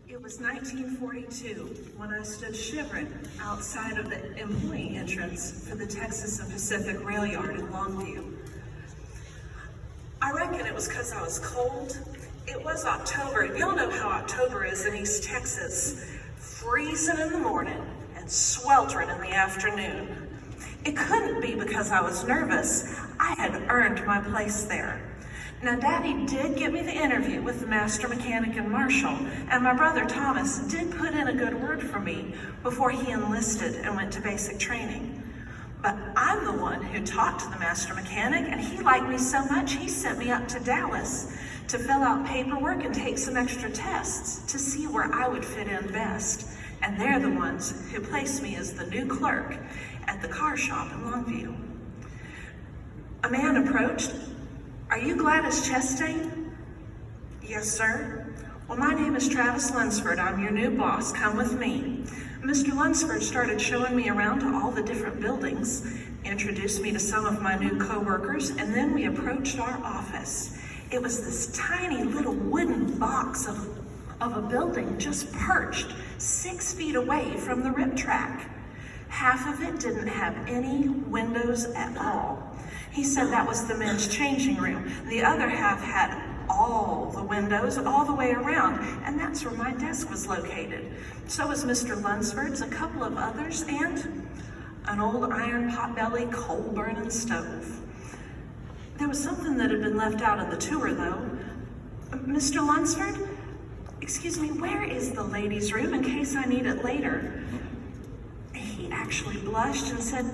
It was 1942 when I stood shivering outside of the employee entrance for the Texas and Pacific Rail Yard in Longview. I reckon it was because I was cold. It was October. Y'all know how October is in East Texas. Freezing in the morning and sweltering in the afternoon. It couldn't be because I was nervous. I had earned my place there. Now, Daddy did give me the interview with the master mechanic and marshal, and my brother Thomas did put in a good word for me before he enlisted and went to basic training. But I'm the one who talked to the master mechanic, and he liked me so much he sent me up to Dallas to fill out paperwork and take some extra tests to see where I would fit in best. And they're the ones who placed me as the new clerk at the car shop in Longview. A man approached. "Are you Gladys Chastain?" "Yes, sir." "Well, my name is Travis Lunsford. I'm your new boss. Come with me." Mr. Lunsford started showing me around to all the different buildings, introduced me to some of my new co-workers, and then we approached our office. It was this tiny little wooden box of a building just perched 6 feet away from the rip track. Half of it didn't have any windows at all. He said that was the men's changing room. The other half had all the windows all the way around, and that's where my desk was located. So was Mr. Lunsford's, a couple of others, and an old iron potbelly coal-burning stove. There was something that had been left out of the tour, though. "Mr. Lunsford, excuse me, where is the ladies' room in case I need it later?" He actually blushed and said,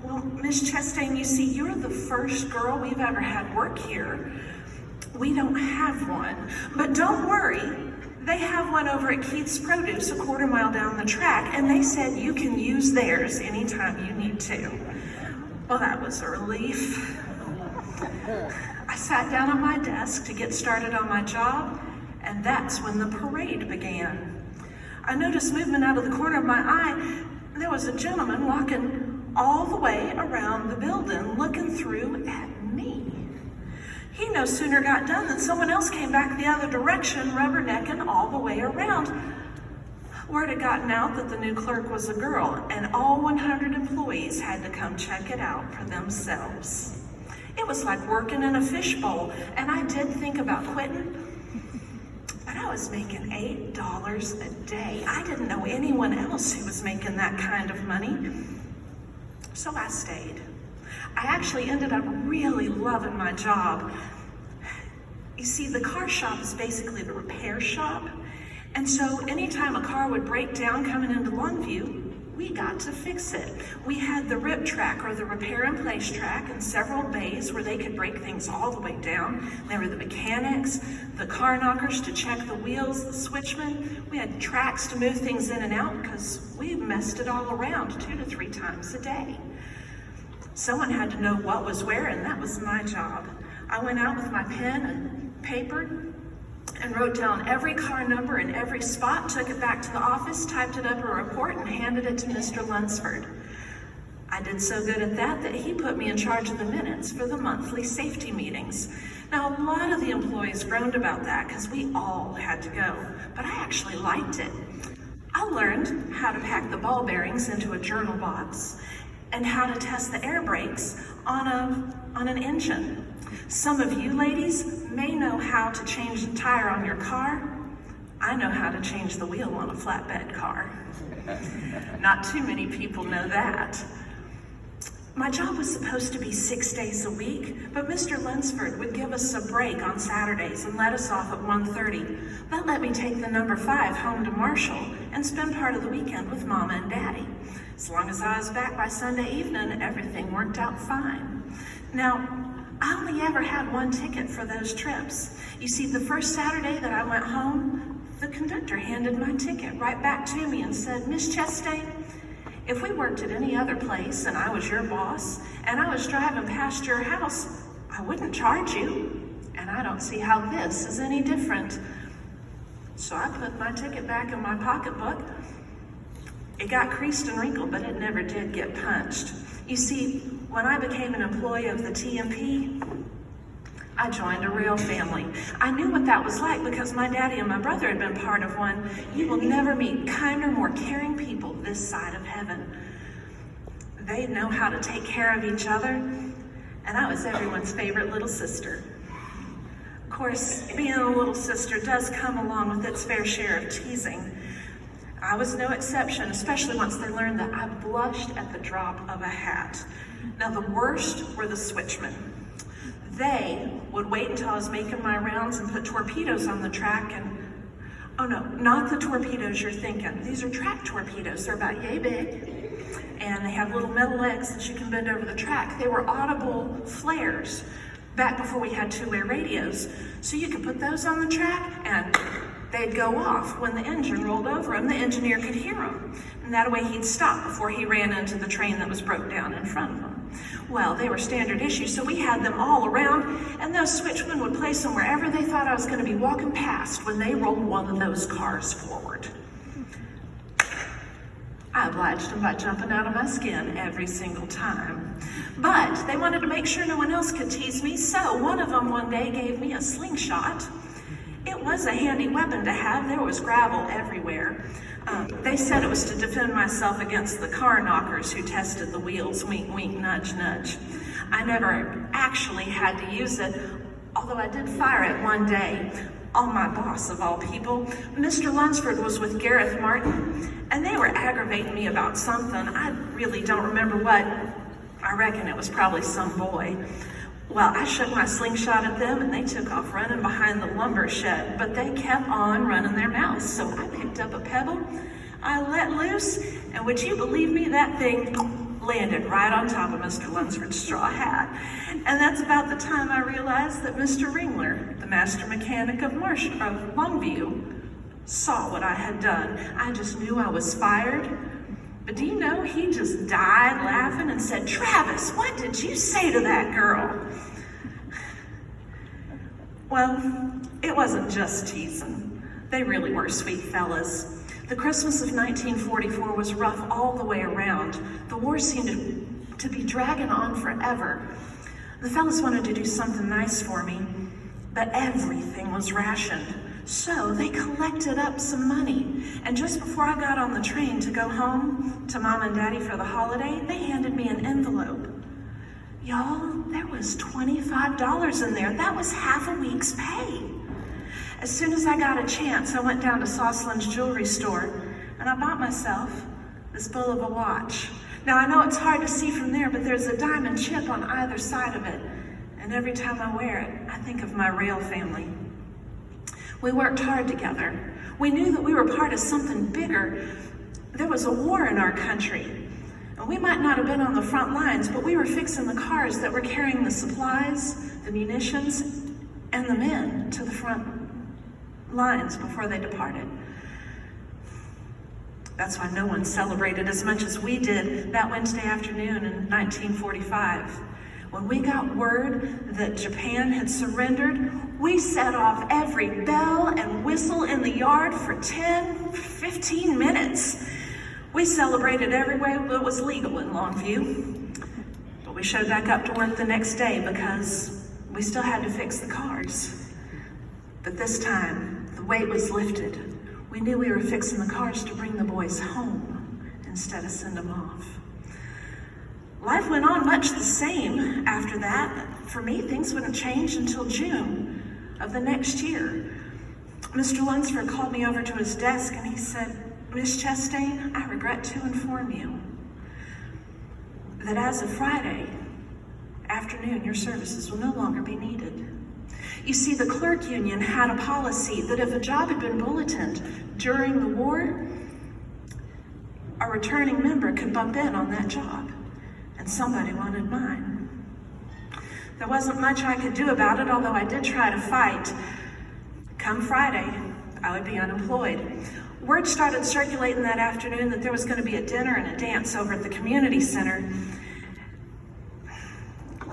"Well, Miss Chastain, you see, you're the first girl we've ever had work here. We don't have one, but don't worry. They have one over at Keith's Produce a quarter mile down the track, and they said you can use theirs anytime you need to." Well, that was a relief. I sat down at my desk to get started on my job, and that's when the parade began. I noticed movement out of the corner of my eye. There was a gentleman walking all the way around the building looking through at me. He no sooner got done than someone else came back the other direction, rubbernecking all the way around. Word had gotten out that the new clerk was a girl, and all 100 employees had to come check it out for themselves. It was like working in a fishbowl, and I did think about quitting, but I was making $8 a day. I didn't know anyone else who was making that kind of money, so I stayed. I actually ended up really loving my job. You see, the car shop is basically the repair shop, and so anytime a car would break down coming into Longview, we got to fix it. We had the rip track, or the repair in place track, and several bays where they could break things all the way down. There were the mechanics, the car knockers to check the wheels, the switchmen. We had tracks to move things in and out because we messed it all around 2 to 3 times a day. Someone had to know what was where, and that was my job. I went out with my pen and paper and wrote down every car number in every spot, took it back to the office, typed it up in a report, and handed it to Mr. Lunsford. I did so good at that he put me in charge of the minutes for the monthly safety meetings. Now, a lot of the employees groaned about that because we all had to go, but I actually liked it. I learned how to pack the ball bearings into a journal box and how to test the air brakes on an engine. Some of you ladies may know how to change the tire on your car. I know how to change the wheel on a flatbed car. Not too many people know that. My job was supposed to be 6 days a week, but Mr. Lunsford would give us a break on Saturdays and let us off at 1:30. That let me take the number 5 home to Marshall and spend part of the weekend with Mama and Daddy. As long as I was back by Sunday evening, everything worked out fine. Now, I only ever had one ticket for those trips. You see, the first Saturday that I went home, the conductor handed my ticket right back to me and said, "Miss Chastain, if we worked at any other place and I was your boss and I was driving past your house, I wouldn't charge you. And I don't see how this is any different." So I put my ticket back in my pocketbook. It got creased and wrinkled, but it never did get punched. You see, when I became an employee of the TMP, I joined a rail family. I knew what that was like because my daddy and my brother had been part of one. You will never meet kinder, more caring people this side of heaven. They know how to take care of each other, and I was everyone's favorite little sister. Of course, being a little sister does come along with its fair share of teasing. I was no exception, especially once they learned that I blushed at the drop of a hat. Now, the worst were the switchmen. They would wait until I was making my rounds and put torpedoes on the track and, oh no, not the torpedoes you're thinking. These are track torpedoes. They're about yay big, and they have little metal legs that you can bend over the track. They were audible flares back before we had two-way radios. So you could put those on the track and they'd go off. When the engine rolled over them, the engineer could hear them. And that way he'd stop before he ran into the train that was broke down in front of him. Well, they were standard issue, so we had them all around, and those switchmen would place them wherever they thought I was going to be walking past when they rolled one of those cars forward. I obliged them by jumping out of my skin every single time. But they wanted to make sure no one else could tease me, so one of them one day gave me a slingshot. It was a handy weapon to have. There was gravel everywhere. They said it was to defend myself against the car knockers who tested the wheels. Wink, wink, nudge, nudge. I never actually had to use it, although I did fire it one day on my boss of all people. Mr. Lunsford was with Gareth Martin, and they were aggravating me about something. I really don't remember what. I reckon it was probably some boy. Well, I shook my slingshot at them and they took off running behind the lumber shed, but they kept on running their mouths. So I picked up a pebble, I let loose, and would you believe me, that thing landed right on top of Mr. Lunsford's straw hat. And that's about the time I realized that Mr. Ringler, the master mechanic of Longview, saw what I had done. I just knew I was fired. But do you know, he just died laughing and said, "Travis, what did you say to that girl?" Well, it wasn't just teasing. They really were sweet fellas. The Christmas of 1944 was rough all the way around. The war seemed to be dragging on forever. The fellas wanted to do something nice for me, but everything was rationed. So they collected up some money, and just before I got on the train to go home to Mom and Daddy for the holiday, they handed me an envelope. Y'all, there was $25 in there. That was half a week's pay. As soon as I got a chance, I went down to Soslin's jewelry store, and I bought myself this Bulova watch. Now, I know it's hard to see from there, but there's a diamond chip on either side of it, and every time I wear it, I think of my rail family. We worked hard together. We knew that we were part of something bigger. There was a war in our country, and we might not have been on the front lines, but we were fixing the cars that were carrying the supplies, the munitions, and the men to the front lines before they departed. That's why no one celebrated as much as we did that Wednesday afternoon in 1945. When we got word that Japan had surrendered, we set off every bell and whistle in the yard for 10, 15 minutes. We celebrated every way that was legal in Longview. But we showed back up to work the next day because we still had to fix the cars. But this time, the weight was lifted. We knew we were fixing the cars to bring the boys home instead of send them off. Life went on much the same after that. For me, things wouldn't change until June of the next year. Mr. Lunsford called me over to his desk and he said, "Miss Chastain, I regret to inform you that as of Friday afternoon, your services will no longer be needed." You see, the clerk union had a policy that if a job had been bulletined during the war, a returning member could bump in on that job. And somebody wanted mine. There wasn't much I could do about it, although I did try to fight. Come Friday, I would be unemployed. Word started circulating that afternoon that there was going to be a dinner and a dance over at the community center.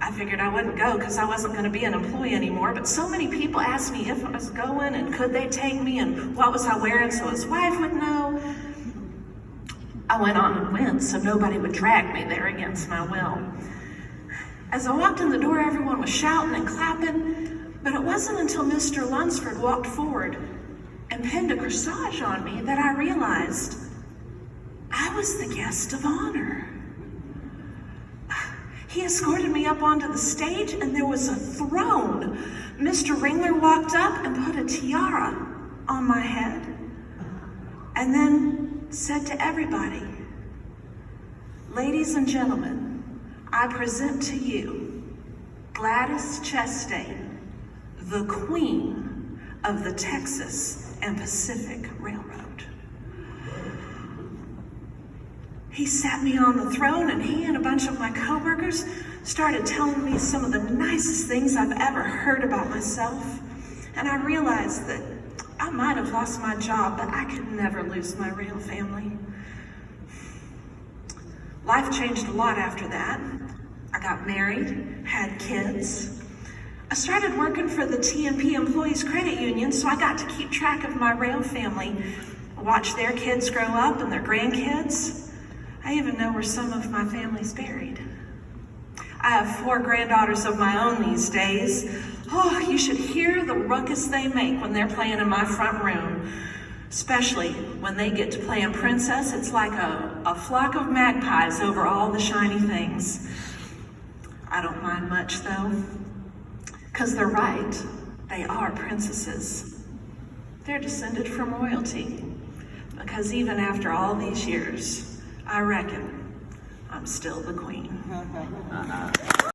I figured I wouldn't go because I wasn't going to be an employee anymore, but so many people asked me if I was going and could they take me and what was I wearing so his wife would know. I went on and went so nobody would drag me there against my will. As I walked in the door, everyone was shouting and clapping, but it wasn't until Mr. Lunsford walked forward and pinned a corsage on me that I realized I was the guest of honor. He escorted me up onto the stage, and there was a throne. Mr. Ringler walked up and put a tiara on my head, and then said to everybody, "Ladies and gentlemen, I present to you Gladys Chastain, the Queen of the Texas and Pacific Railroad." He sat me on the throne, and he and a bunch of my coworkers started telling me some of the nicest things I've ever heard about myself. And I realized that I might have lost my job, but I could never lose my real family. Life changed a lot after that. I got married, had kids. I started working for the TNP Employees Credit Union, so I got to keep track of my rail family, watch their kids grow up and their grandkids. I even know where some of my family's buried. I have 4 granddaughters of my own these days. Oh, you should hear the ruckus they make when they're playing in my front room. Especially when they get to playing princess, it's like a flock of magpies over all the shiny things. I don't mind much though, because they're right. They are princesses. They're descended from royalty. Because even after all these years, I reckon I'm still the queen.